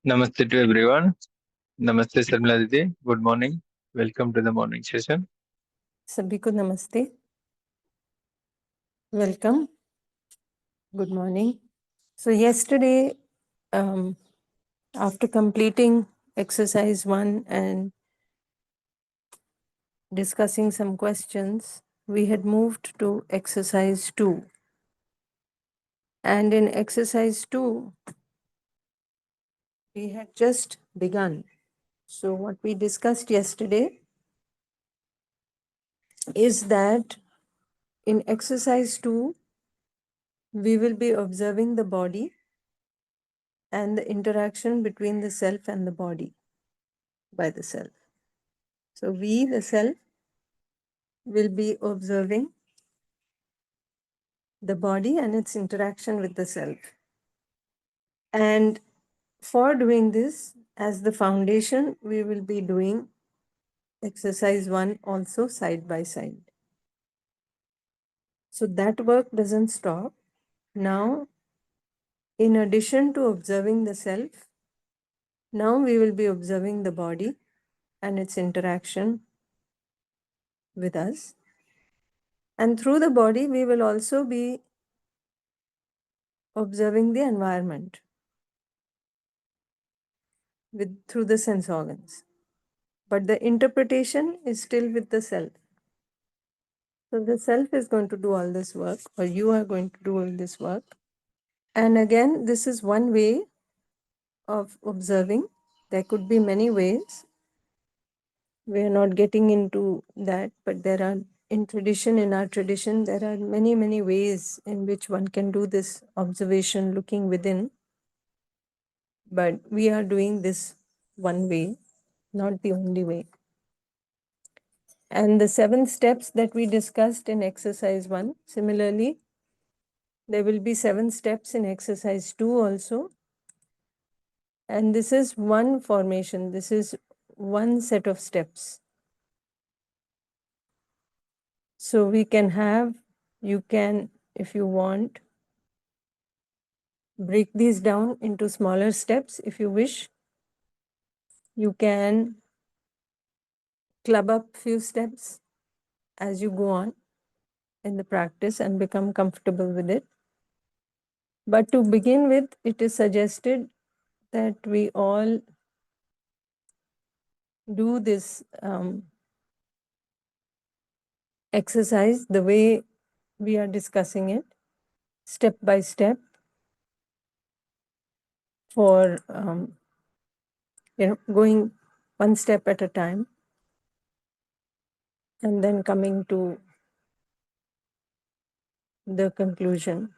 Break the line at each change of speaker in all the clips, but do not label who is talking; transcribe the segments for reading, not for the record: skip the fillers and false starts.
Namaste to everyone. Namaste Sarmila Didi. Good morning. Welcome to the morning session.
सभी को नमस्ते, welcome, good morning. So yesterday, after completing exercise 1 and discussing some questions, we had moved to exercise 2. And in exercise 2, we had just begun. So what we discussed yesterday is that in exercise 2, we will be observing the body and the interaction between the self and the body by the self. So we, the self, will be observing the body and its interaction with the self. And for doing this, as the foundation, we will be doing exercise 1 also side by side. So that work doesn't stop. Now, in addition to observing the self, now we will be observing the body and its interaction with us. And through the body, we will also be observing the environment through the sense organs. But the interpretation is still with the self. So the self is going to do all this work, or you are going to do all this work. And again, this is one way of observing. There could be many ways. We are not getting into that, but there are, in our tradition, there are many, many ways in which one can do this observation, looking within. But we are doing this one way, not the only way. And the 7 steps that we discussed in exercise 1, similarly, there will be 7 steps in exercise 2 also. And this is one formation, this is one set of steps. So we can have, you can, if you want, break these down into smaller steps if you wish. You can club up few steps as you go on in the practice and become comfortable with it. But to begin with, it is suggested that we all do this exercise the way we are discussing it, step by step, for going one step at a time, and then coming to the conclusion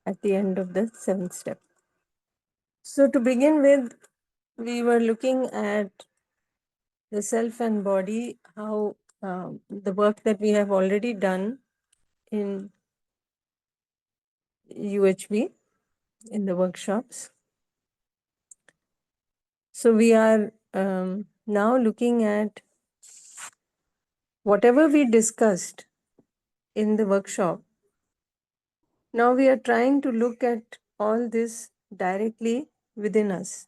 at the end of the 7th step. So to begin with, we were looking at the self and body, how the work that we have already done in UHB, in the workshops. So we are now looking at whatever we discussed in the workshop. Now we are trying to look at all this directly within us.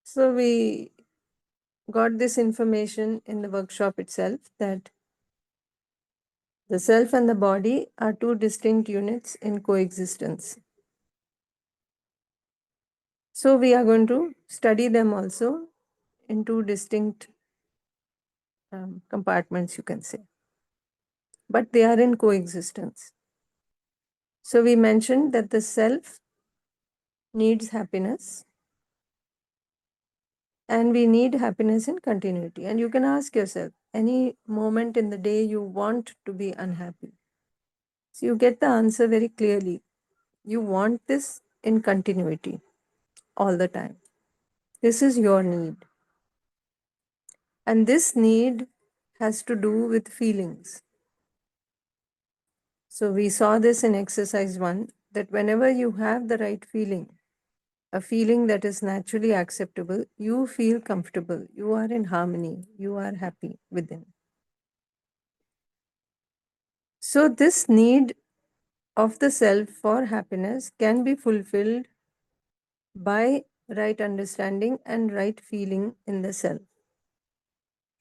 So we got this information in the workshop itself, that the self and the body are 2 distinct units in coexistence. So we are going to study them also in 2 distinct compartments, you can say. But they are in coexistence. So we mentioned that the self needs happiness, and we need happiness in continuity. And you can ask yourself, any moment in the day you want to be unhappy. So you get the answer very clearly. You want this in continuity all the time. This is your need. And this need has to do with feelings. So we saw this in exercise 1, that whenever you have the right feeling, a feeling that is naturally acceptable, you feel comfortable, you are in harmony, you are happy within. So this need of the self for happiness can be fulfilled by right understanding and right feeling in the self.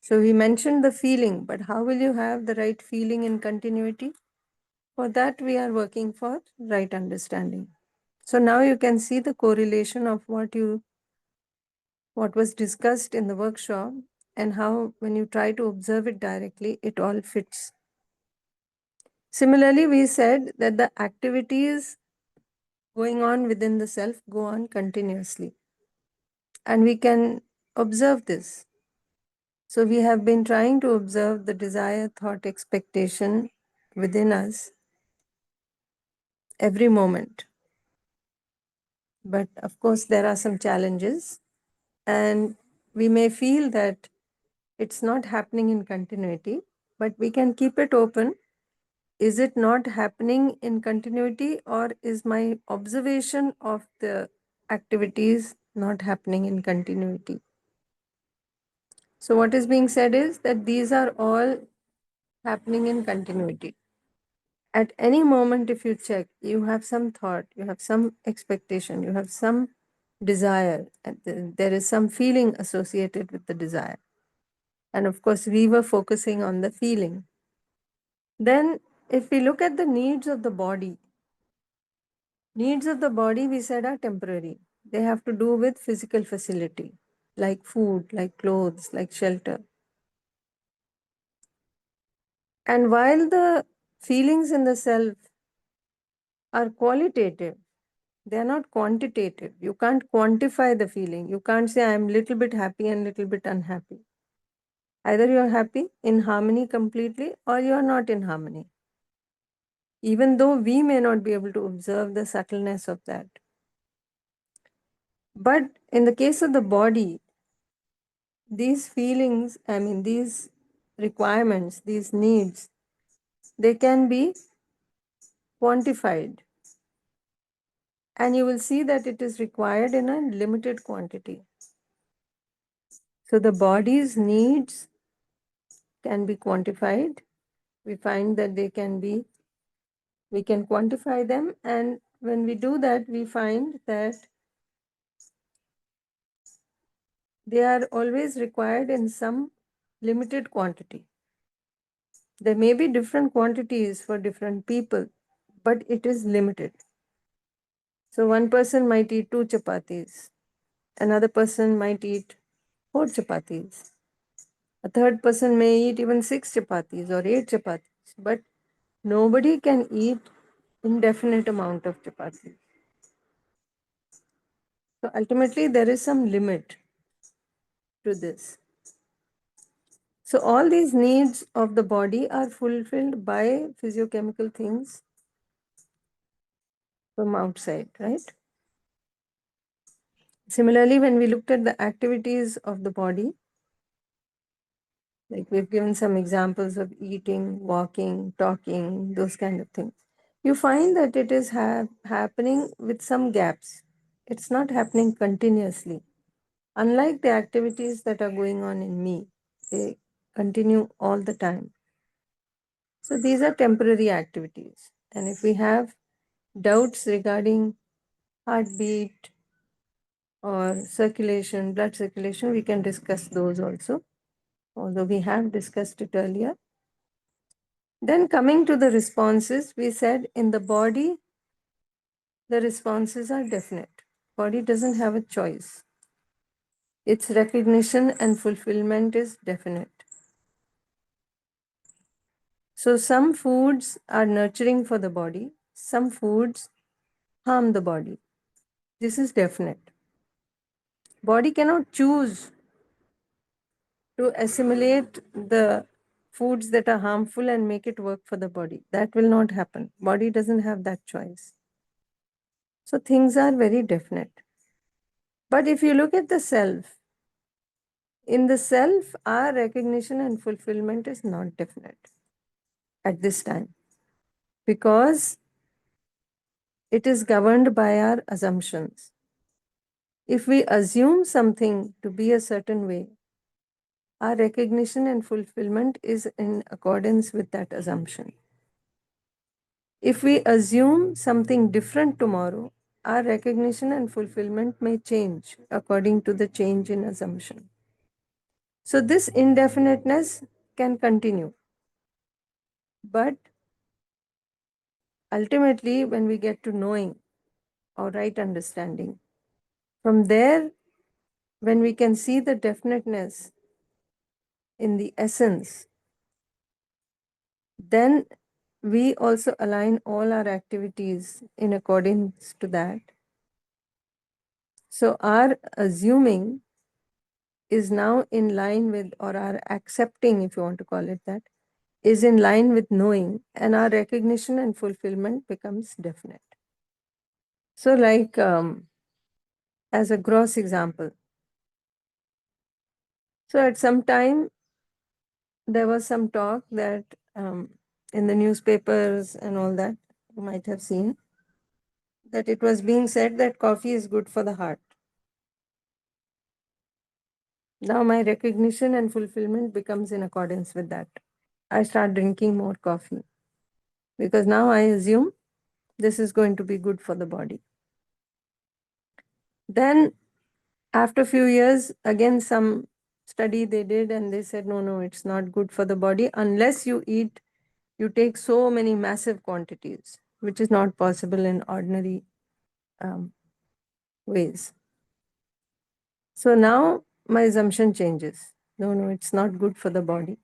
So we mentioned the feeling, but how will you have the right feeling in continuity? For that, we are working for right understanding. So now you can see the correlation of what was discussed in the workshop and how when you try to observe it directly, it all fits. Similarly, we said that the activities going on within the self go on continuously. And we can observe this. So we have been trying to observe the desire, thought, expectation within us every moment. But of course, there are some challenges, and we may feel that it's not happening in continuity, but we can keep it open. Is it not happening in continuity, or is my observation of the activities not happening in continuity? So, what is being said is that these are all happening in continuity. At any moment, if you check, you have some thought, you have some expectation, you have some desire, and there is some feeling associated with the desire. And of course, we were focusing on the feeling. Then, if we look at the needs of the body, needs of the body, we said, are temporary. They have to do with physical facility, like food, like clothes, like shelter. And while the feelings in the self are qualitative, they are not quantitative. You can't quantify the feeling. You can't say, I'm little bit happy and little bit unhappy. Either you're happy in harmony completely or you're not in harmony. Even though we may not be able to observe the subtleness of that. But in the case of the body, these feelings, these requirements, these needs, they can be quantified. And you will see that it is required in a limited quantity. So the body's needs can be quantified. We find that we can quantify them. And when we do that, we find that they are always required in some limited quantity. There may be different quantities for different people, but it is limited. So one person might eat 2 chapatis, another person might eat 4 chapatis, a third person may eat even 6 chapatis or 8 chapatis, but nobody can eat indefinite amount of chapatis. So ultimately there is some limit to this. So all these needs of the body are fulfilled by physiochemical things from outside, right? Similarly, when we looked at the activities of the body, like we've given some examples of eating, walking, talking, those kind of things, you find that it is happening with some gaps. It's not happening continuously. Unlike the activities that are going on in me, they continue all the time. So these are temporary activities. And if we have doubts regarding heartbeat or circulation, blood circulation, we can discuss those also, although we have discussed it earlier. Then coming to the responses, we said in the body, the responses are definite. Body doesn't have a choice. Its recognition and fulfillment is definite. So some foods are nurturing for the body, some foods harm the body. This is definite. Body cannot choose to assimilate the foods that are harmful and make it work for the body. That will not happen. Body doesn't have that choice. So things are very definite. But if you look at the self, in the self, our recognition and fulfillment is not definite at this time because it is governed by our assumptions. If we assume something to be a certain way, our recognition and fulfillment is in accordance with that assumption. If we assume something different tomorrow, our recognition and fulfillment may change according to the change in assumption. So, this indefiniteness can continue. But ultimately, when we get to knowing or right understanding, from there, when we can see the definiteness in the essence, then we also align all our activities in accordance to that. So, our assuming is now in line with, or our accepting, if you want to call it that, is in line with knowing, and our recognition and fulfillment becomes definite. So, like as a gross example, so at some time there was some talk that in the newspapers and all that, you might have seen that it was being said that coffee is good for the heart. Now my recognition and fulfillment becomes in accordance with that. I start drinking more coffee because now I assume this is going to be good for the body. Then after a few years, again some study they did and they said, no, it's not good for the body unless you take so many massive quantities, which is not possible in ordinary ways. So now my assumption changes. No, it's not good for the body.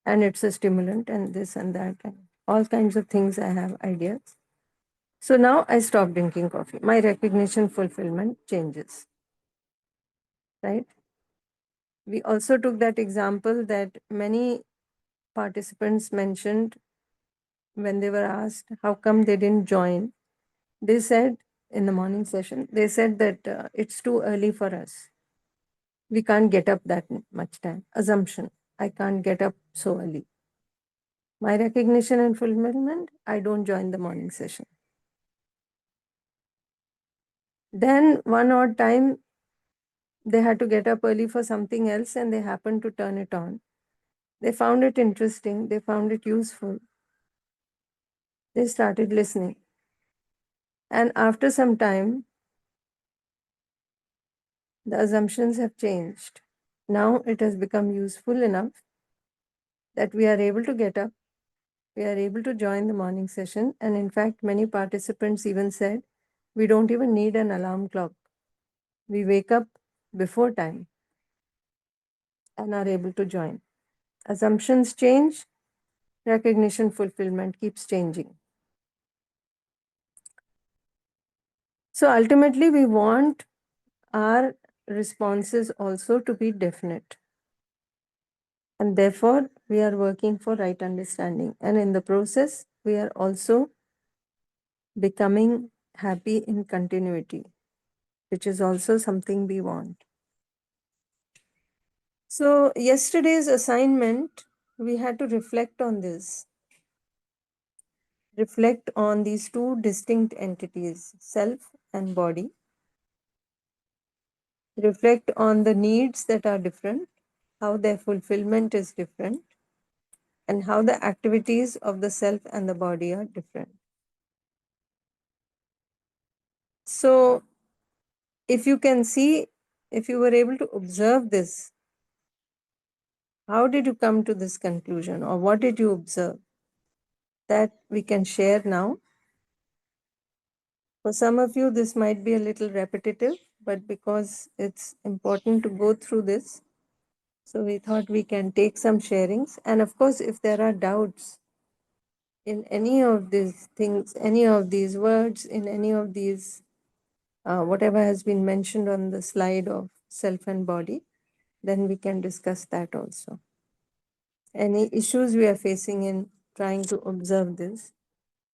And it's a stimulant and this and that and all kinds of things. I have ideas. So now I stop drinking coffee. My recognition fulfillment changes. Right? We also took that example that many participants mentioned when they were asked how come they didn't join. They said in the morning session, they said that it's too early for us. We can't get up that much time. Assumption, I can't get up so early. My recognition and fulfillment, I don't join the morning session. Then one odd time, they had to get up early for something else and they happened to turn it on. They found it interesting. They found it useful. They started listening. And after some time, the assumptions have changed. Now it has become useful enough that we are able to get up, we are able to join the morning session. And in fact, many participants even said, we don't even need an alarm clock. We wake up before time and are able to join. Assumptions change, recognition fulfillment keeps changing. So ultimately, we want our responses also to be definite. And therefore, we are working for right understanding. And in the process, we are also becoming happy in continuity, which is also something we want. So, yesterday's assignment, we had to reflect on this. Reflect on these two distinct entities, self and body. Reflect on the needs that are different, how their fulfillment is different, and how the activities of the self and the body are different. So, if you can see, if you were able to observe this, how did you come to this conclusion, or what did you observe that we can share now? For some of you, this might be a little repetitive, but because it's important to go through this, so we thought we can take some sharings. And of course, if there are doubts in any of these things, any of these words, in any of these, whatever has been mentioned on the slide of self and body, then we can discuss that also. Any issues we are facing in trying to observe this,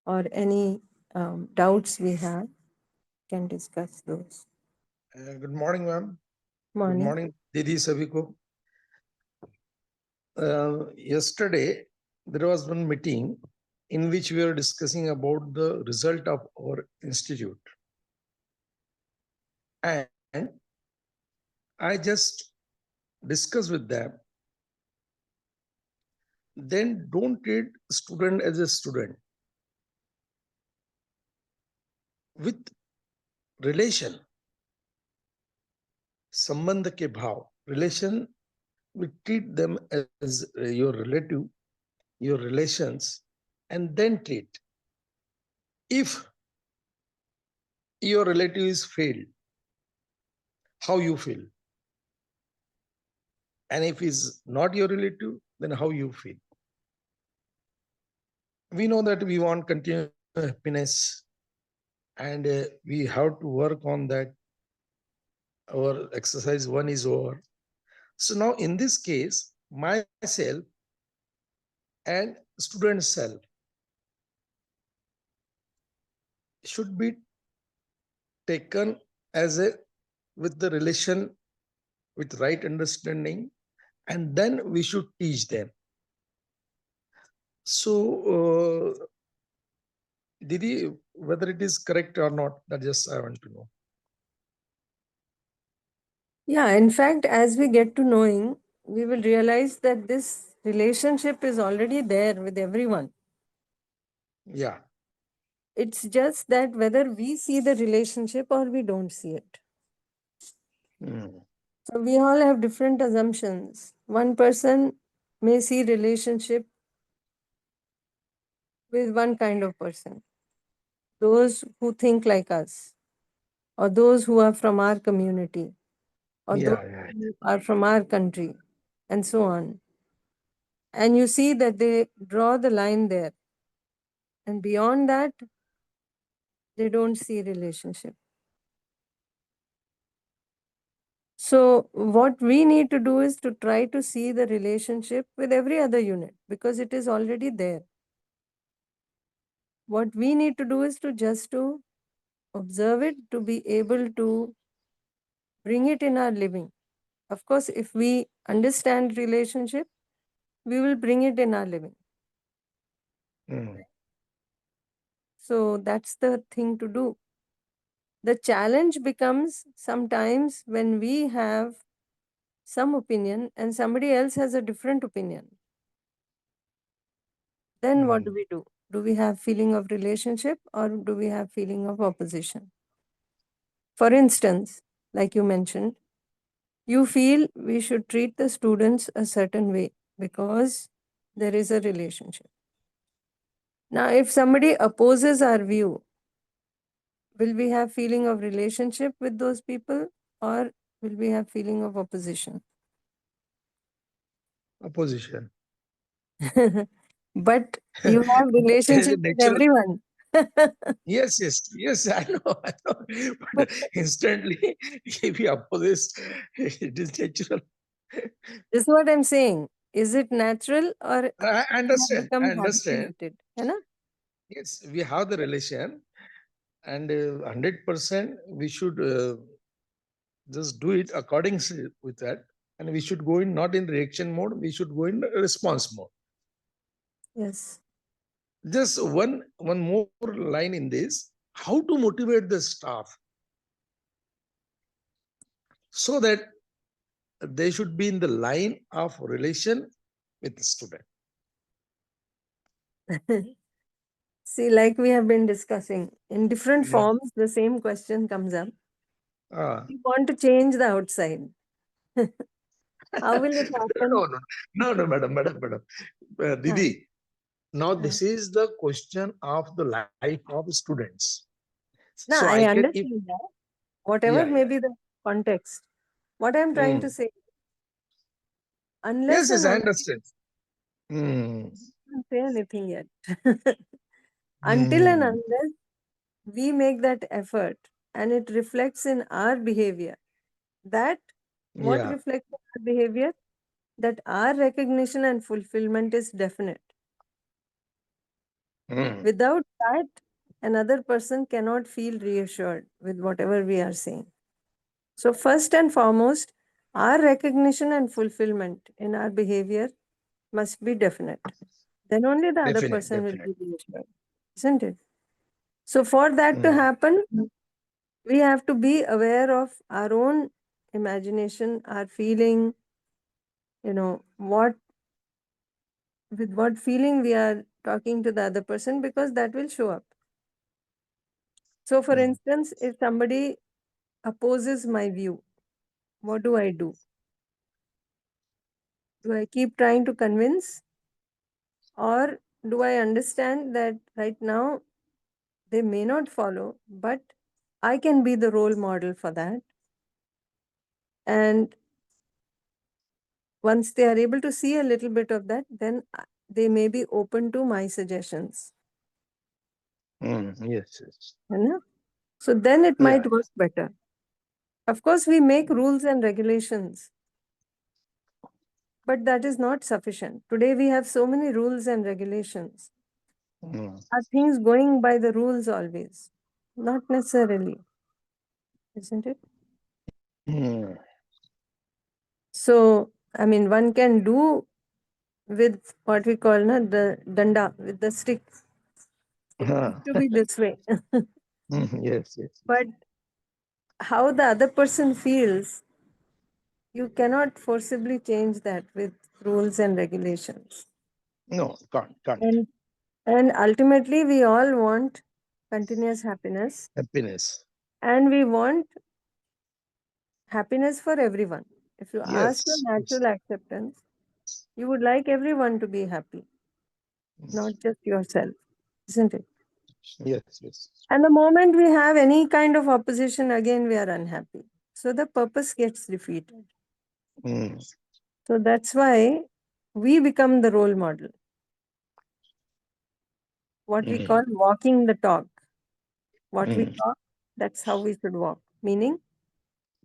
or any doubts we have, can discuss those.
Good morning, ma'am.
Morning.
Good morning, Didi Sabiko. Yesterday, there was one meeting in which we were discussing about the result of our institute. And I just discussed with them, then don't treat student as a student. with relation, संबंध के भाव, relation, we treat them as your relative, your relations, and then treat. If your relative is failed, how you feel? And if is not your relative, then how you feel? We know that we want continuous happiness, and we have to work on that. Our exercise 1 is over. So now in this case, myself and student self should be taken as a with the relation, with right understanding, and then we should teach them. So Didi, whether it is correct or not, that just I want to know.
Yeah, in fact, as we get to knowing, we will realize that this relationship is already there with everyone.
Yeah.
It's just that whether we see the relationship or we don't see it. So we all have different assumptions. One person may see relationship with one kind of person, those who think like us, or those who are from our community, or those
Yeah.
who are from our country, and so on. And you see that they draw the line there. And beyond that, they don't see relationship. So what we need to do is to try to see the relationship with every other unit because it is already there. What we need to do is to just to observe it, to be able to bring it in our living. Of course, if we understand relationship, we will bring it in our living. So that's the thing to do. The challenge becomes sometimes when we have some opinion and somebody else has a different opinion. Then what do we do? Do we have feeling of relationship or do we have feeling of opposition? For instance, like you mentioned, you feel we should treat the students a certain way because there is a relationship. Now, if somebody opposes our view, will we have feeling of relationship with those people or will we have feeling of opposition?
Opposition.
But you have relationship with everyone.
Yes, I know. But instantly, if you oppose, it is natural.
This is what I'm saying. Is it natural or
I
we have
understand.
become
I understand.
habituated? You know?
Yes, we have the relation, and 100% we should just do it according with that, and we should go in not in reaction mode. We should go in response mode.
Yes.
Just one more line in this: how to motivate the staff so that they should be in the line of relation with the student.
See, like we have been discussing, in different forms, the same question comes up. You want to change the outside. How will it happen?
No, madam. Didi, now this is the question of the life of students.
No,
So
I
I can, if
understand that. Whatever may be the context. What I'm trying to say, unless
yes,
and
I
until
understand.
I can't say anything yet. Until and unless we make that effort and it reflects in our behavior, that what
Yeah.
reflects in our behavior? That our recognition and fulfillment is definite. Without that, another person cannot feel reassured with whatever we are saying. So, first and foremost, our recognition and fulfillment in our behavior must be definite. Then only the other person will be reassured, isn't it? So, for that to happen, we have to be aware of our own imagination, our feeling, what with what feeling we are talking to the other person because that will show up. So, for instance, if somebody opposes my view, what do I do? Do I keep trying to convince? Or do I understand that right now they may not follow, but I can be the role model for that? And once they are able to see a little bit of that, then they may be open to my suggestions.
Yes, yes.
You know? So then it
Yeah.
might work better. Of course, we make rules and regulations, but that is not sufficient. Today we have so many rules and regulations. Are things going by the rules always? Not necessarily, isn't it? So, I mean, one can do with what we call the danda, with the stick. It needs to be this way.
Yes, yes.
But how the other person feels, you cannot forcibly change that with rules and regulations.
No, can't.
And ultimately, we all want continuous happiness,
Happiness.
and we want happiness for everyone. If you ask for
Yes.
natural acceptance, you would like everyone to be happy, not just yourself, isn't it?
Yes, yes.
And the moment we have any kind of opposition, again we are unhappy. So the purpose gets defeated. So that's why we become the role model. What we call walking the talk. What we talk, that's how we should walk. Meaning,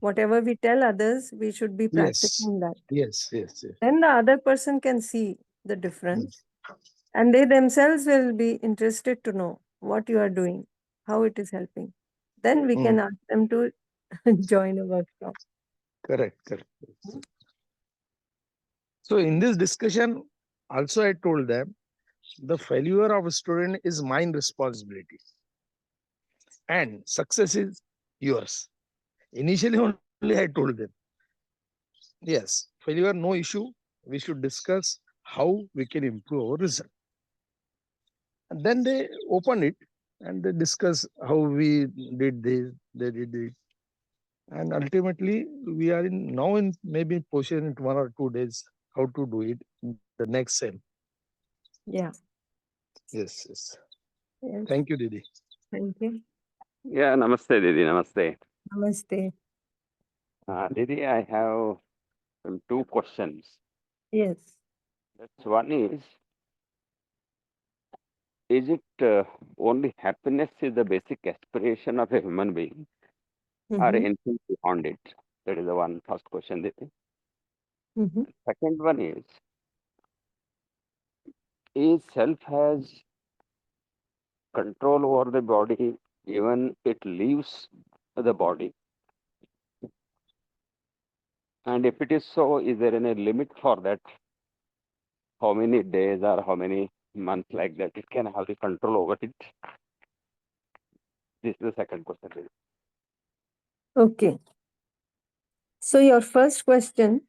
whatever we tell others, we should be
Yes.
practicing that.
Yes, yes, yes.
Then the other person can see the difference,
Yes.
and they themselves will be interested to know what you are doing, how it is helping. Then we can ask them to join a workshop.
Correct. So in this discussion, also I told them the failure of a student is mine responsibility and success is yours. Initially only I told them, yes, failure no issue. We should discuss how we can improve our result. And then they open it and they discuss how we did this, they did it. And ultimately, we are in now in maybe position in 1 or 2 days how to do it in the next sem.
Yeah.
Yes, yes.
Yes.
Thank you, Didi.
Thank you.
Yeah, namaste, Didi, namaste.
Namaste.
Didi, I have two questions.
Yes.
That's one is it only happiness is the basic aspiration of a human being or
Mm-hmm.
anything beyond it? That is the one first question, Didi.
Mm-hmm.
Second one is self has control over the body even it leaves the body? And if it is so, is there any limit for that? How many days or how many months like that it can have the control over it? This is the second question, Didi.
Okay. So your first question,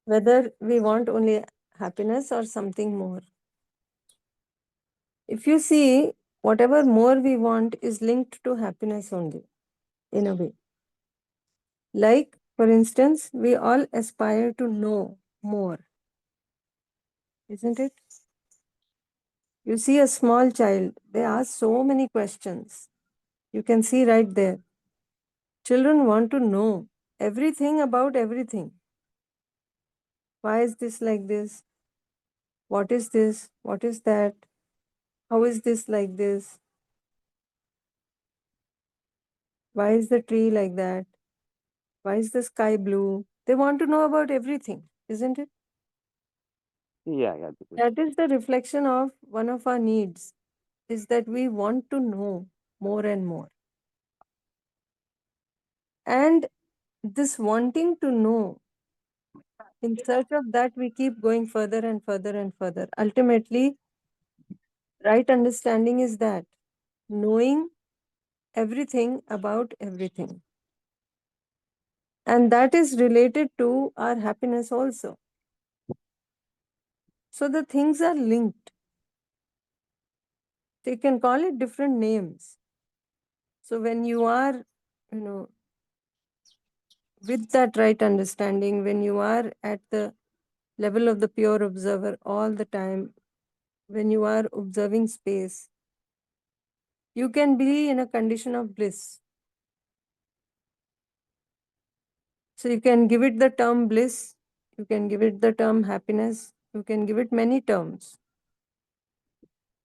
whether we want only happiness or something more. If you see, whatever more we want is linked to happiness only, in a way. Like, for instance, we all aspire to know more, isn't it? You see a small child, they ask so many questions. You can see right there. Children want to know everything about everything. Why is this like this? What is this? What is that? How is this like this? Why is the tree like that? Why is the sky blue? They want to know about everything, isn't it?
Yeah.
That is the reflection of one of our needs, is that we want to know more and more. And this wanting to know, in search of that, we keep going further and further and further. Ultimately, right understanding is that knowing everything about everything. And that is related to our happiness also. So the things are linked. So you can call it different names. So when you are, with that right understanding, when you are at the level of the pure observer all the time, when you are observing space, you can be in a condition of bliss. So you can give it the term bliss, you can give it the term happiness, you can give it many terms.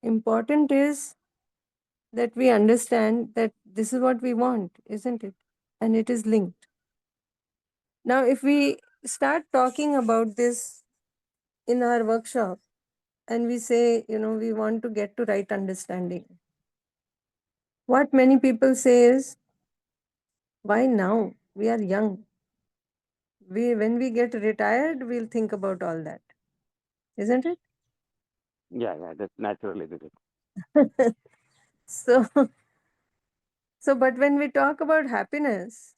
Important is that we understand that this is what we want, isn't it? And it is linked. Now, if we start talking about this in our workshop and we say, we want to get to right understanding, what many people say is, why now? We are young. When we get retired, we'll think about all that, isn't it?
Yeah, that's naturally the
So, but when we talk about happiness,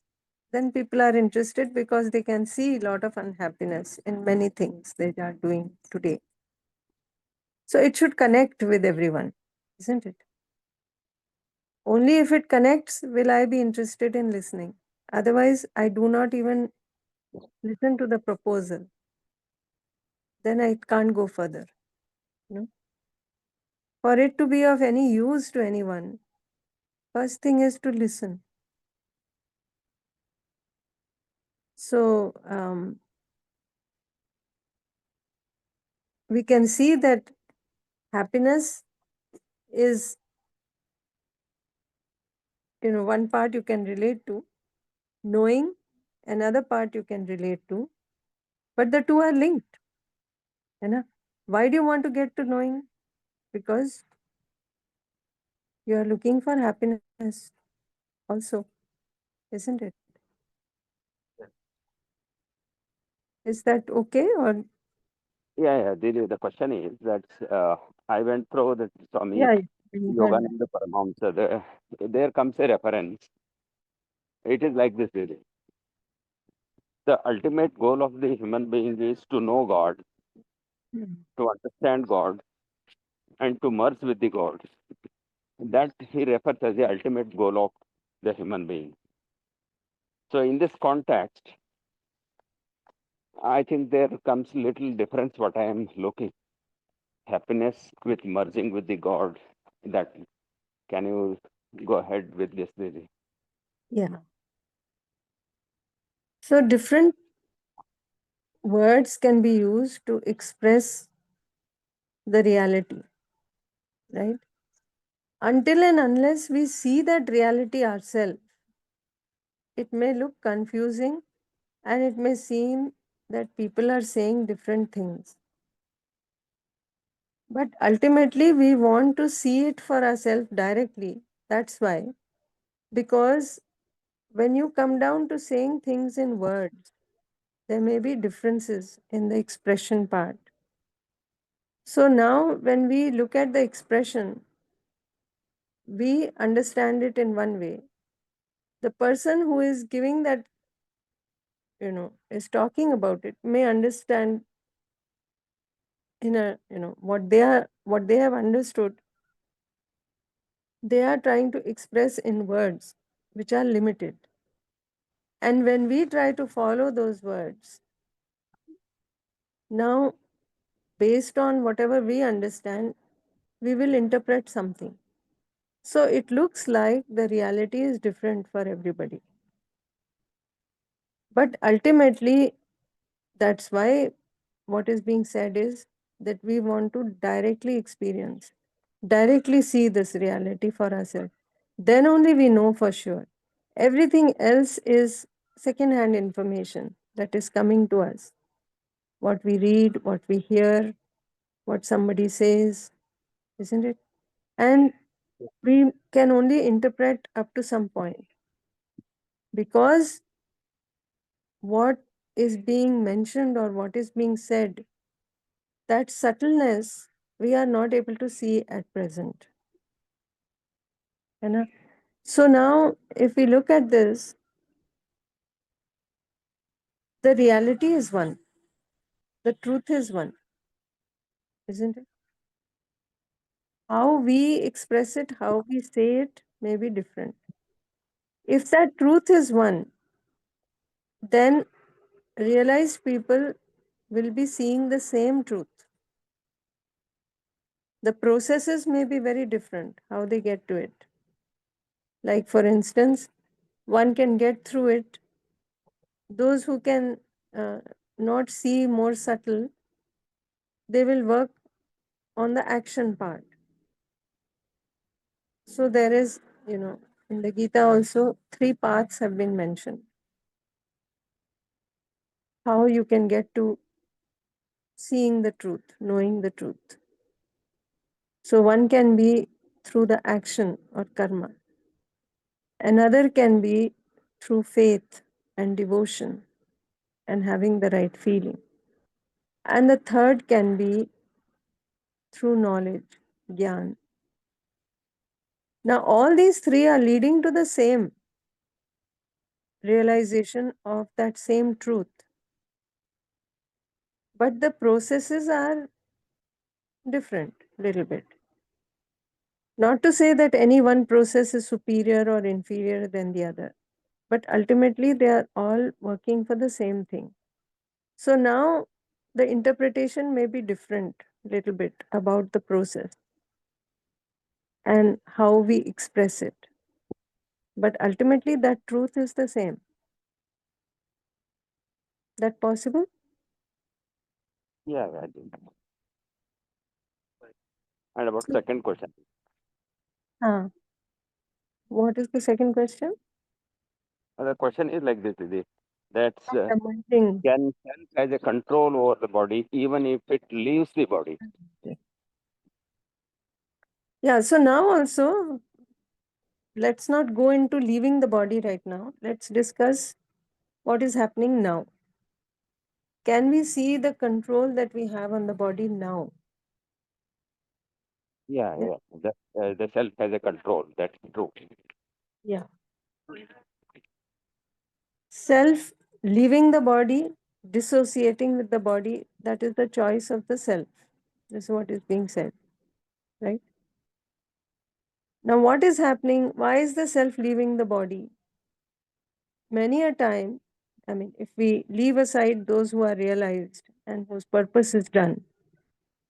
then people are interested because they can see a lot of unhappiness in many things they are doing today. So it should connect with everyone, isn't it? Only if it connects will I be interested in listening. Otherwise, I do not even listen to the proposal. Then I can't go further. For it to be of any use to anyone, first thing is to listen. So we can see that happiness is, one part you can relate to, knowing another part you can relate to, but the two are linked. Why do you want to get to knowing? Because you are looking for happiness also, isn't it? Is that okay? Or
Yeah. The question is that I went through the Swami
yeah, you heard that.
Yogananda Paramahamsa. There comes a reference. It is like this really. The ultimate goal of the human being is to know God, to understand God, and to merge with the God. That he refers as the ultimate goal of the human being. So in this context, I think there comes little difference what I am looking. Happiness with merging with the God. That can you go ahead with this, Didi?
Yeah. So different words can be used to express the reality, right? Until and unless we see that reality ourselves, it may look confusing and it may seem that people are saying different things. But ultimately, we want to see it for ourselves directly. That's why. Because when you come down to saying things in words, there may be differences in the expression part. So now, when we look at the expression, we understand it in one way. The person who is giving that, is talking about it may understand in a, what they have understood. They are trying to express in words which are limited. And when we try to follow those words, now, based on whatever we understand, we will interpret something. So it looks like the reality is different for everybody. But ultimately, that's why what is being said is that we want to directly experience, directly see this reality for ourselves. Then only we know for sure. Everything else is second-hand information that is coming to us. What we read, what we hear, what somebody says, isn't it? And we can only interpret up to some point, because what is being mentioned or what is being said, that subtleness we are not able to see at present. So now, if we look at this, the reality is one, the truth is one, isn't it? How we express it, how we say it may be different. If that truth is one, then realized people will be seeing the same truth. The processes may be very different, how they get to it. Like, for instance, one can get through it. Those who can not see more subtle, they will work on the action part. So there is, in the Gita also, 3 paths have been mentioned. How you can get to seeing the truth, knowing the truth. So one can be through the action or karma. Another can be through faith and devotion and having the right feeling. And the third can be through knowledge, gyan. Now, all these 3 are leading to the same realization of that same truth. But the processes are different, little bit. Not to say that any one process is superior or inferior than the other, but ultimately they are all working for the same thing. So now the interpretation may be different, little bit, about the process and how we express it. But ultimately that truth is the same. That possible?
Yeah, I think. And about second question.
What is the second question?
The question is like this, Didi. That's
The melting.
can self has a control over the body even if it leaves the body.
Yeah, so now also, let's not go into leaving the body right now. Let's discuss what is happening now. Can we see the control that we have on the body now?
Yeah,
Yeah.
yeah. The self has a control. That's true.
Yeah. Self leaving the body, dissociating with the body, that is the choice of the self. This is what is being said, right? Now, what is happening? Why is the self leaving the body? Many a time, if we leave aside those who are realized and whose purpose is done,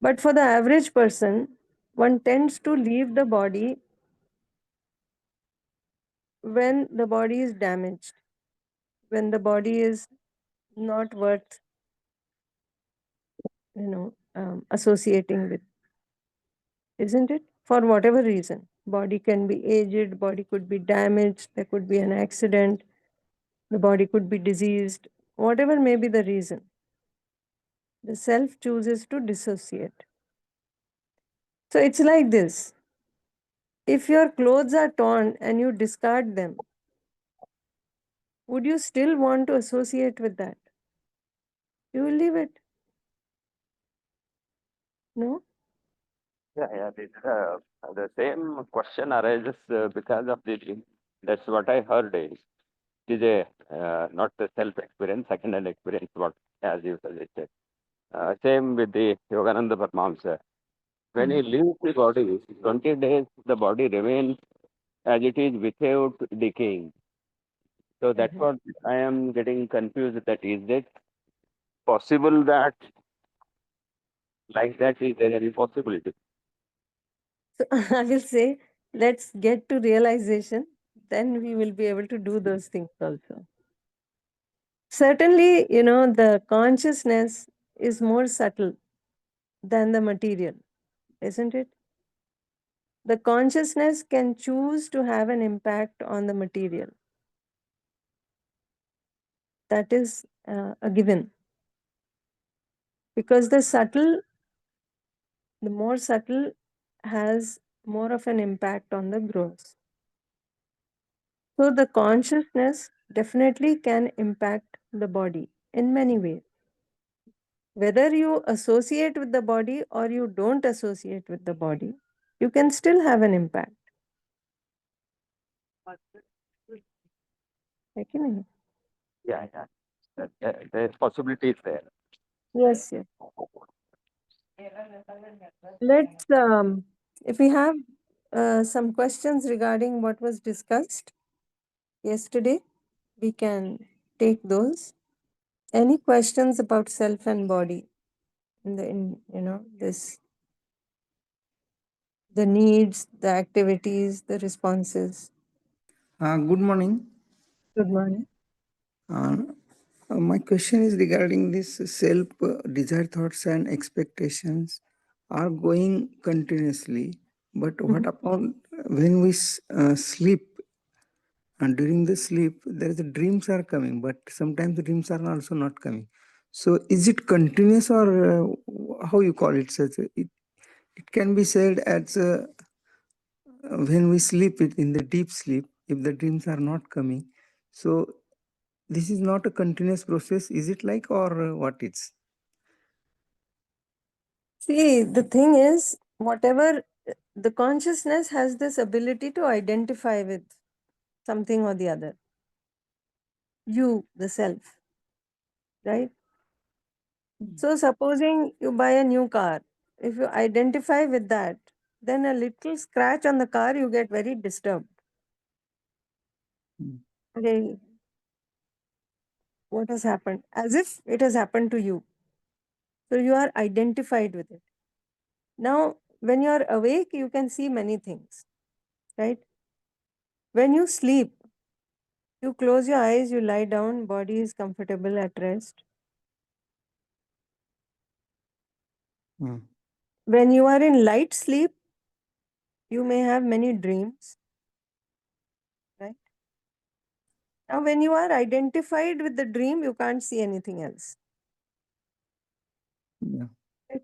but for the average person, one tends to leave the body when the body is damaged, when the body is not worth, associating with, isn't it? For whatever reason, body can be aged, body could be damaged, there could be an accident, the body could be diseased, whatever may be the reason. The self chooses to dissociate. So it's like this. If your clothes are torn and you discard them, would you still want to associate with that? You will leave it. No?
Yeah, yeah. The same question arises because of the. That's what I heard. It is not the self experience, second hand experience. What as you suggested. Same with the Yogananda Paramahamsa. When he leaves the body, 20 days the body remains as it is without decaying. So that's what I am getting confused. That is it possible that like that is there any possibility?
So I will say, let's get to realization, then we will be able to do those things also. Certainly, the consciousness is more subtle than the material, isn't it? The consciousness can choose to have an impact on the material. That is a given. Because the more subtle has more of an impact on the gross. So the consciousness definitely can impact the body in many ways. Whether you associate with the body or you don't associate with the body, you can still have an impact. Like,
Yeah, yeah. The possibility is there.
Yes, yes. Let's If we have some questions regarding what was discussed yesterday, we can take those. Any questions about self and body in this, the needs, the activities, the responses?
Good morning.
Good morning.
My question is regarding this self desire thoughts and expectations are going continuously, but what about when we sleep? And during the sleep, there is the dreams are coming, but sometimes the dreams are also not coming. So, is it continuous or how you call it? It can be said as when we sleep it in the deep sleep, if the dreams are not coming. So, this is not a continuous process, is it like, or what it's?
See, the thing is, whatever the consciousness has this ability to identify with something or the other. You, the self, right? So, supposing you buy a new car, if you identify with that, then a little scratch on the car, you get very disturbed.
Mm.
Okay, what has happened? As if it has happened to you. So, you are identified with it. Now, when you are awake, you can see many things, right? When you sleep, you close your eyes, you lie down, body is comfortable at rest.
Mm.
When you are in light sleep, you may have many dreams, right? Now, when you are identified with the dream, you can't see anything else.
Yeah.
Right?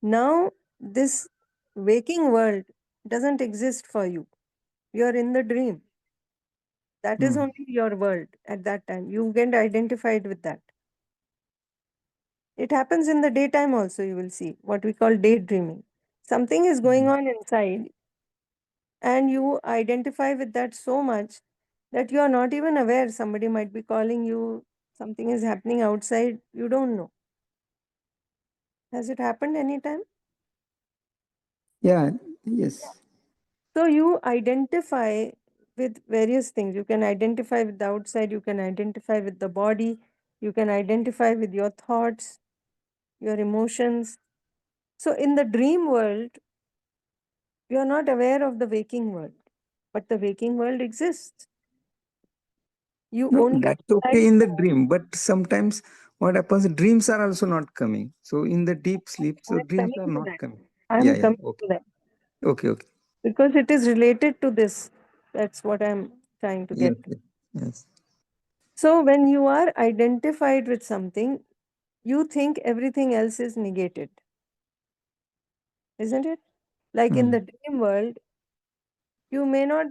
Now, this waking world doesn't exist for you. You are in the dream. That is
Mm.
only your world at that time. You get identified with that. It happens in the daytime also, you will see what we call daydreaming. Something is going on inside, and you identify with that so much that you are not even aware somebody might be calling you, something is happening outside, you don't know. Has it happened anytime?
Yeah. Yes.
So you identify with various things. You can identify with the outside, you can identify with the body, you can identify with your thoughts, your emotions. So in the dream world, you are not aware of the waking world, but the waking world exists. You
No,
only
that's okay in the dream, but sometimes what happens, dreams are also not coming. So in the deep sleep, so
I'm
dreams
coming
are
to
not
that.
coming. Yeah,
I'm
yeah.
coming
Okay.
to that
Okay, okay.
because it is related to this. That's what I'm trying to
Yes,
get to.
yes. Yes.
So when you are identified with something, you think everything else is negated, isn't it? Like in the
Mm.
dream world, you may not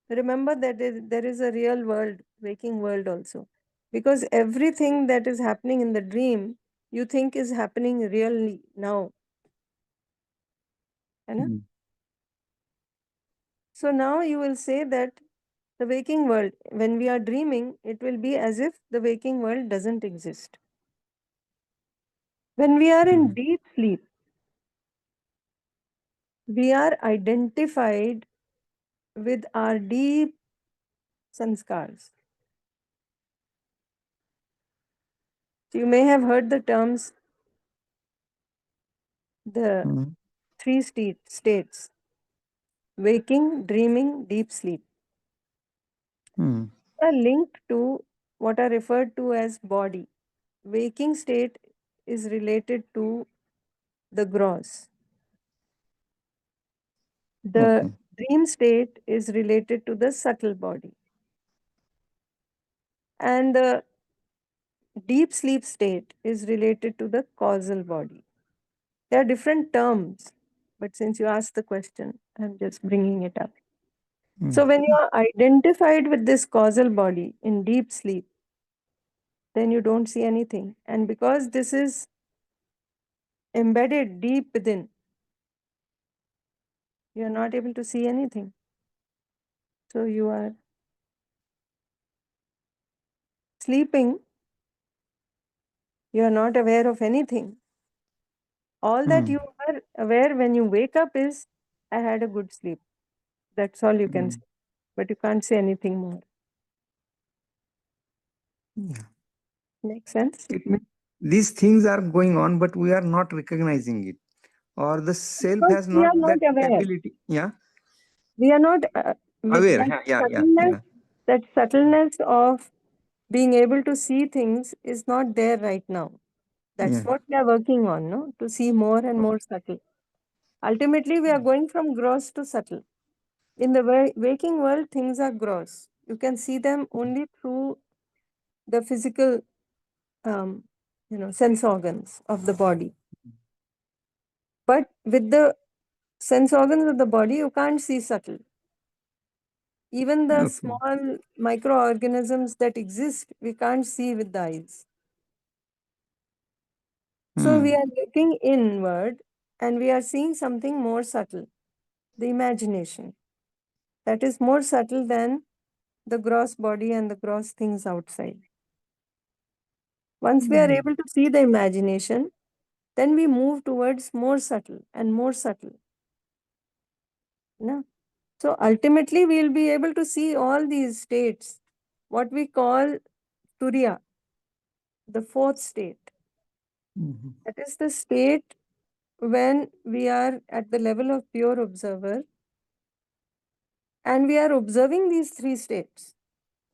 remember that there is a real world, waking world also. Because everything that is happening in the dream, you think is happening really now. You know?
Mm.
So now you will say that the waking world, when we are dreaming, it will be as if the waking world doesn't exist. When we are in
Mm.
deep sleep, we are identified with our deep sanskars. So you may have heard the terms, the
Mm.
three states: waking, dreaming, deep sleep,
Mm.
are linked to what are referred to as body. Waking state is related to the gross. The
Okay.
dream state is related to the subtle body. And the deep sleep state is related to the causal body. There are different terms, but since you asked the question, I'm just bringing it up.
Mm.
So, when you are identified with this causal body in deep sleep, then you don't see anything. And because this is embedded deep within, you are not able to see anything. So, you are sleeping, you are not aware of anything. All that
Mm.
you are aware when you wake up is, I had a good sleep. That's all you can say. But you can't say anything more.
Yeah.
Makes sense?
It means these things are going on, but we are not recognizing it, or the self
Because
has
we
not
are not
that
aware.
ability. Yeah,
We are not
aware.
that
Yeah.
that subtleness of being able to see things is not there right now. That's
Yeah.
what we are working on, no? To see more and more subtle. Ultimately, we are going from gross to subtle. In the waking world, things are gross. You can see them only through the physical, sense organs of the body. But with the sense organs of the body, you can't see subtle. Even the
Okay.
small microorganisms that exist, we can't see with the eyes. So we are looking inward and we are seeing something more subtle, the imagination. That is more subtle than the gross body and the gross things outside. Once we are able to see the imagination, then we move towards more subtle and more subtle. No? So ultimately, we'll be able to see all these states, what we call Turiya, the fourth state. That is the state when we are at the level of pure observer and we are observing these three states.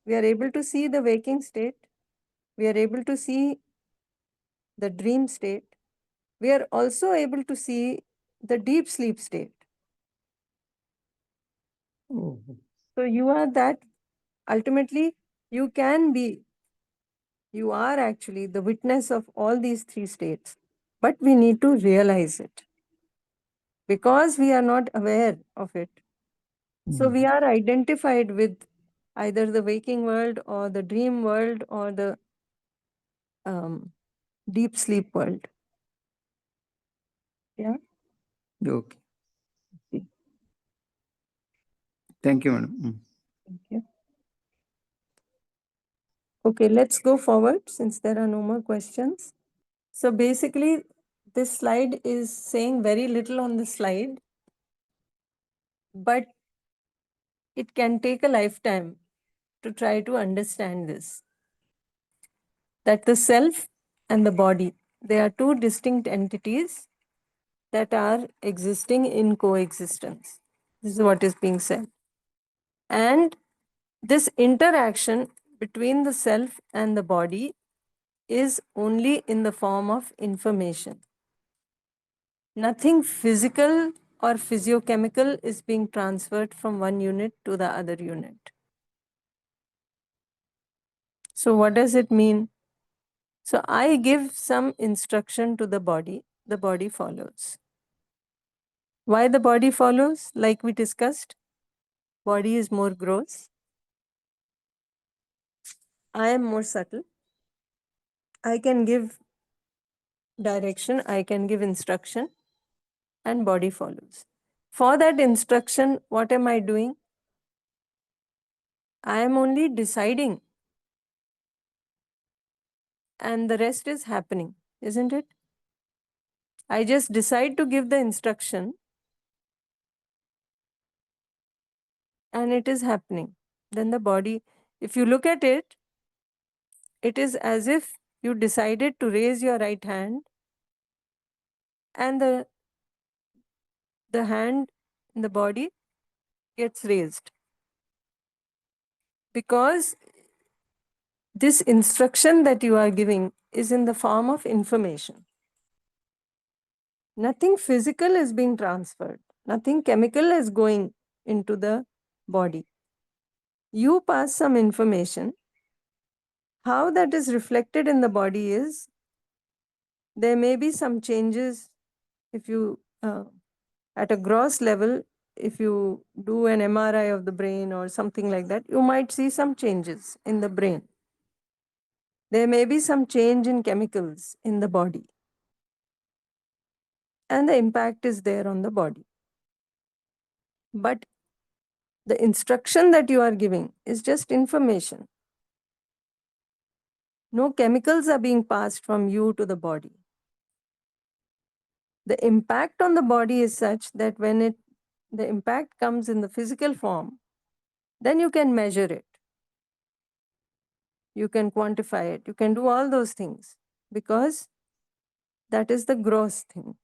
We are able to see the waking state, we are able to see the dream state, we are also able to see the deep sleep state. So you are that, ultimately, you are actually the witness of all these three states. But we need to realize it because we are not aware of it. So we are identified with either the waking world or the dream world or the deep sleep world. Yeah.
Okay. Thank you, madam.
Thank you. Okay, let's go forward since there are no more questions. So basically, this slide is saying very little on the slide, but it can take a lifetime to try to understand this. That the self and the body, they are two distinct entities that are existing in coexistence. This is what is being said. And this interaction between the self and the body is only in the form of information. Nothing physical or physiochemical is being transferred from one unit to the other unit. So what does it mean? So I give some instruction to the body follows. Why the body follows? Like we discussed, body is more gross. I am more subtle. I can give direction, I can give instruction, and body follows. For that instruction, what am I doing? I am only deciding, and the rest is happening, isn't it? I just decide to give the instruction, and it is happening. Then the body, if you look at it, it is as if you decided to raise your right hand, and the hand in the body gets raised. Because this instruction that you are giving is in the form of information. Nothing physical is being transferred. Nothing chemical is going into the body. You pass some information. How that is reflected in the body is there may be some changes if you, at a gross level, if you do an MRI of the brain or something like that, you might see some changes in the brain. There may be some change in chemicals in the body. And the impact is there on the body. But the instruction that you are giving is just information. No chemicals are being passed from you to the body. The impact on the body is such that when the impact comes in the physical form, then you can measure it. You can quantify it. You can do all those things because that is the gross thing.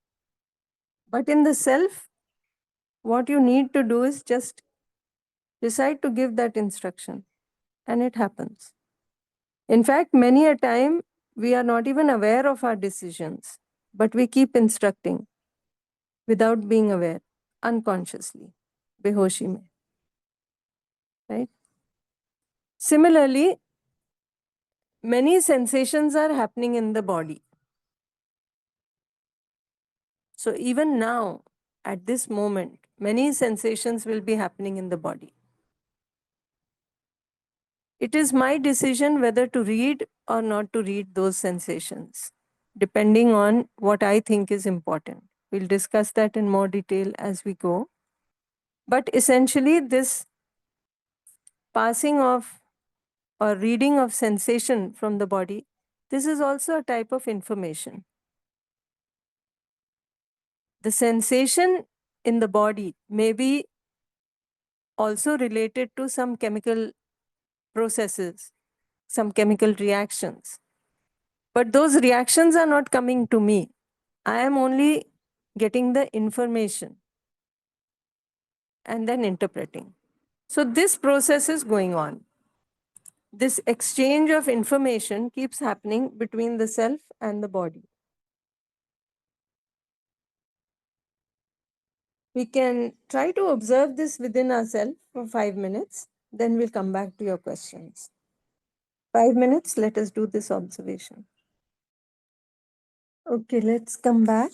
But in the self, what you need to do is just decide to give that instruction, and it happens. In fact, many a time we are not even aware of our decisions, but we keep instructing without being aware, unconsciously, behoshi mein, right? Similarly, many sensations are happening in the body. So even now, at this moment, many sensations will be happening in the body. It is my decision whether to read or not to read those sensations, depending on what I think is important. We'll discuss that in more detail as we go. But essentially, this passing of or reading of sensation from the body, this is also a type of information. The sensation in the body may be also related to some chemical processes, some chemical reactions. But those reactions are not coming to me. I am only getting the information and then interpreting. So this process is going on. This exchange of information keeps happening between the self and the body. We can try to observe this within ourselves for 5 minutes, then we'll come back to your questions. 5 minutes, let us do this observation. Okay, let's come back.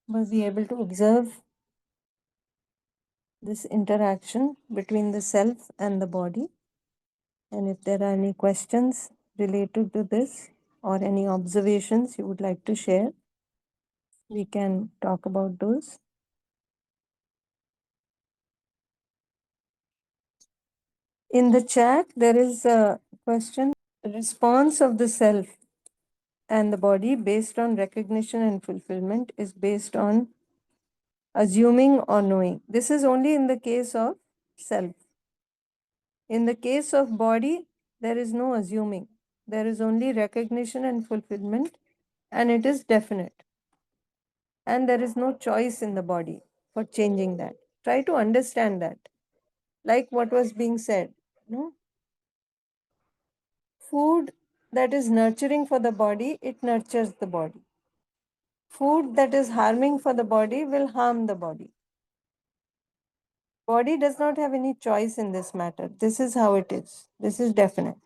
Was we able to observe this interaction between the self and the body? And if there are any questions related to this or any observations you would like to share, we can talk about those. In the chat, there is a question. Response of the self and the body based on recognition and fulfillment is based on assuming or knowing. This is only in the case of self. In the case of body, there is no assuming. There is only recognition and fulfillment, and it is definite. And there is no choice in the body for changing that. Try to understand that. Like what was being said, no? Food that is nurturing for the body, it nurtures the body. Food that is harming for the body will harm the body. Body does not have any choice in this matter. This is how it is. This is definite.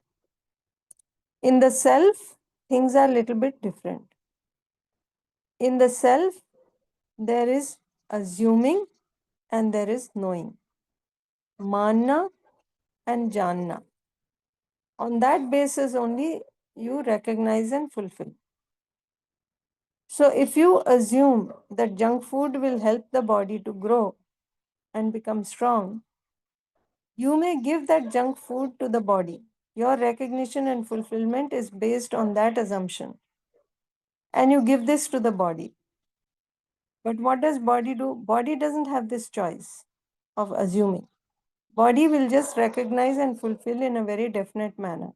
In the self, things are a little bit different. In the self, there is assuming and there is knowing. Manna and janna. On that basis only you recognize and fulfill. So if you assume that junk food will help the body to grow and become strong, you may give that junk food to the body. Your recognition and fulfillment is based on that assumption. And you give this to the body. But what does body do? Body doesn't have this choice of assuming. Body will just recognize and fulfill in a very definite manner.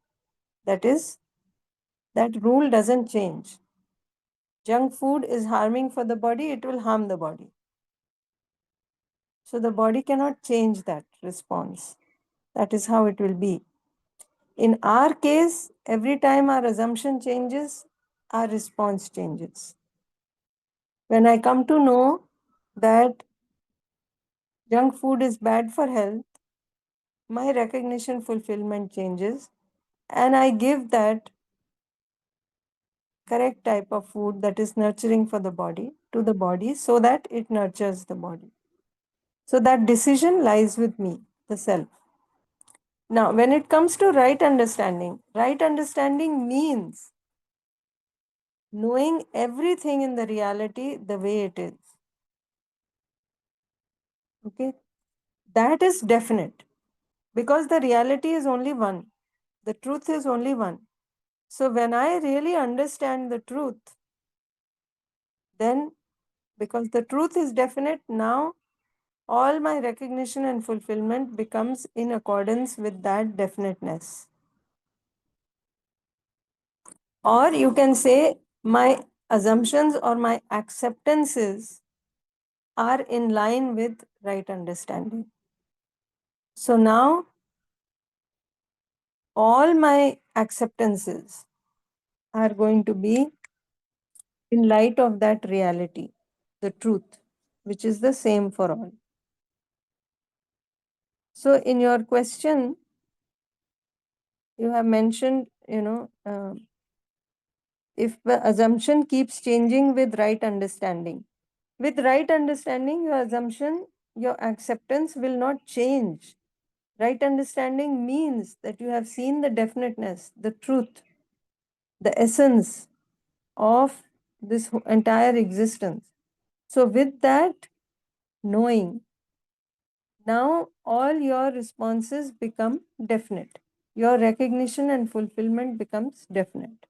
That is, that rule doesn't change. Junk food is harming for the body, it will harm the body. So the body cannot change that response. That is how it will be. In our case, every time our assumption changes, our response changes. When I come to know that junk food is bad for health, my recognition fulfillment changes and I give that correct type of food that is nurturing for the body to the body so that it nurtures the body. So that decision lies with me, the self. Now, when it comes to right understanding means knowing everything in the reality the way it is. Okay? That is definite because the reality is only one. The truth is only one. So when I really understand the truth, then because the truth is definite, now all my recognition and fulfillment becomes in accordance with that definiteness. Or you can say my assumptions or my acceptances are in line with right understanding. So now all my acceptances are going to be in light of that reality, the truth, which is the same for all. So in your question, you have mentioned, if the assumption keeps changing with right understanding. With right understanding, your assumption, your acceptance will not change. Right understanding means that you have seen the definiteness, the truth, the essence of this entire existence. So, with that knowing, now all your responses become definite. Your recognition and fulfillment becomes definite.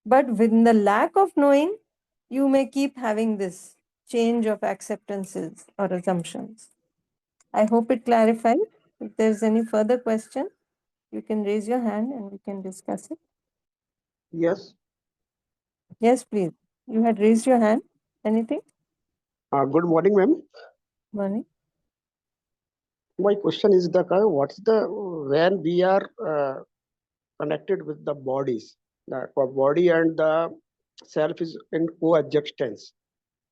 But with the lack of knowing, you may keep having this change of acceptances or assumptions. I hope it clarified. If there's any further question, you can raise your hand and we can discuss it.
Yes.
Yes, please. You had raised your hand. Anything?
Good morning, ma'am.
Morning.
My question is what's the when we are connected with the bodies, the body and the self is in coexistence.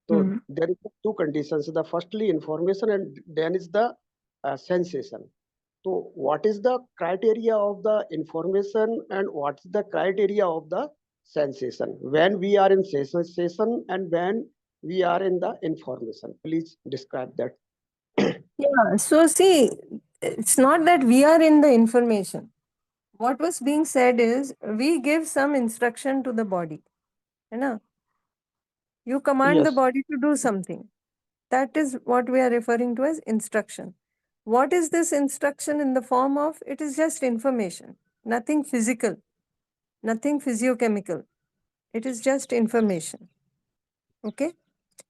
So there is two conditions. The firstly information and then is the sensation. So what is the criteria of the information and what's the criteria of the sensation when we are in sensation and when we are in the information? Please describe that.
Yeah, so see, it's not that we are in the information. What was being said is we give some instruction to the body. You know, you command the
Yes.
body to do something. That is what we are referring to as instruction. What is this instruction in the form of? It is just information, nothing physical, nothing physiochemical. It is just information. Okay.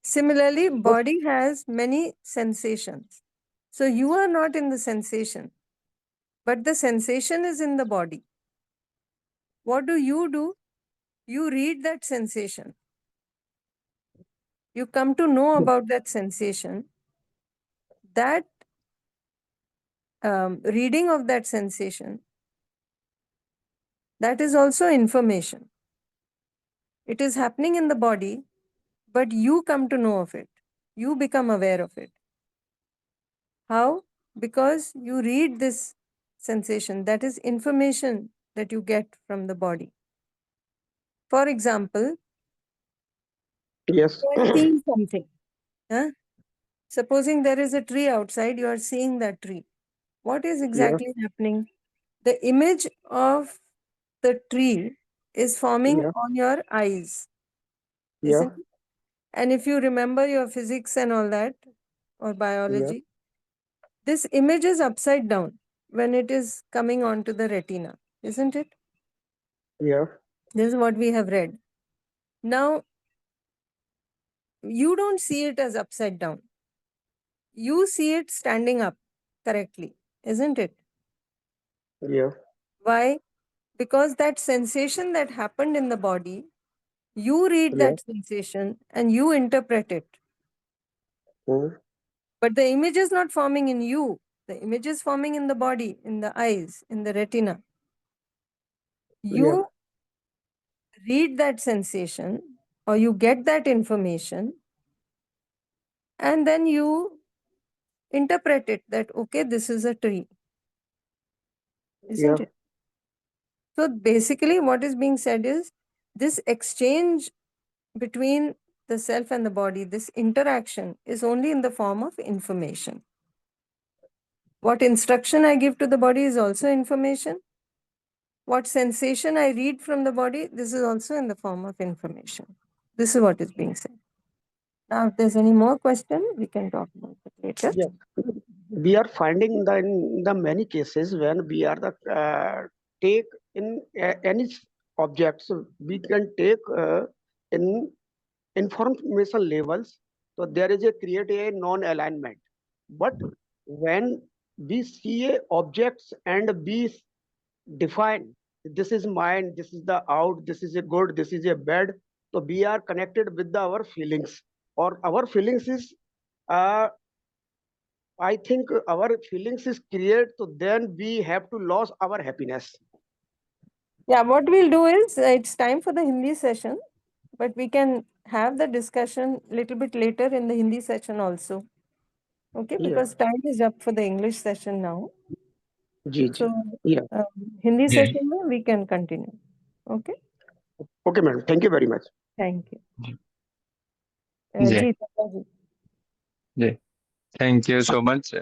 Similarly, body has many sensations. So you are not in the sensation, but the sensation is in the body. What do? You read that sensation. You come to know about that sensation. That reading of that sensation, that is also information. It is happening in the body, but you come to know of it. You become aware of it. How? Because you read this sensation. That is information that you get from the body. For example,
Yes.
you are seeing something. Huh? Supposing there is a tree outside, you are seeing that tree. What is exactly happening? The image of the tree is forming
Yeah.
on your eyes,
Yeah.
isn't it? And if you remember your physics and all that, or
Yeah.
biology, this image is upside down when it is coming onto the retina, isn't it?
Yeah.
This is what we have read. Now, you don't see it as upside down. You see it standing up correctly, isn't it?
Yeah.
Why? Because that sensation that happened in the body, you read
Yeah.
that sensation and you interpret it.
Mm.
But the image is not forming in you. The image is forming in the body, in the eyes, in the retina.
Yeah.
You read that sensation or you get that information and then you interpret it that, okay, this is a tree, isn't
Yeah.
it? So basically, what is being said is this exchange between the self and the body, this interaction is only in the form of information. What instruction I give to the body is also information. What sensation I read from the body, this is also in the form of information. This is what is being said. Now, if there's any more question, we can talk about it later.
Yeah. We are finding that in the many cases when we are the take in any objects, we can take in information levels, so there is a create a non-alignment. But when we see a objects and we define this is mine, this is the out, this is a good, this is a bad, so we are connected with our feelings, or our feelings is uh, I think our feelings is create, so then we have to lose our happiness.
Yeah, what we'll do is it's time for the Hindi session, but we can have the discussion little bit later in the Hindi session also. Okay,
Yeah.
because time is up for the English session now.
Ji ji.
So
Yeah.
Hindi
Yeah.
session mein we can continue. Okay,
Okay, madam. Thank you very much.
thank you.
Yeah.
Ji, Tata ji.
Yeah. Thank you so much.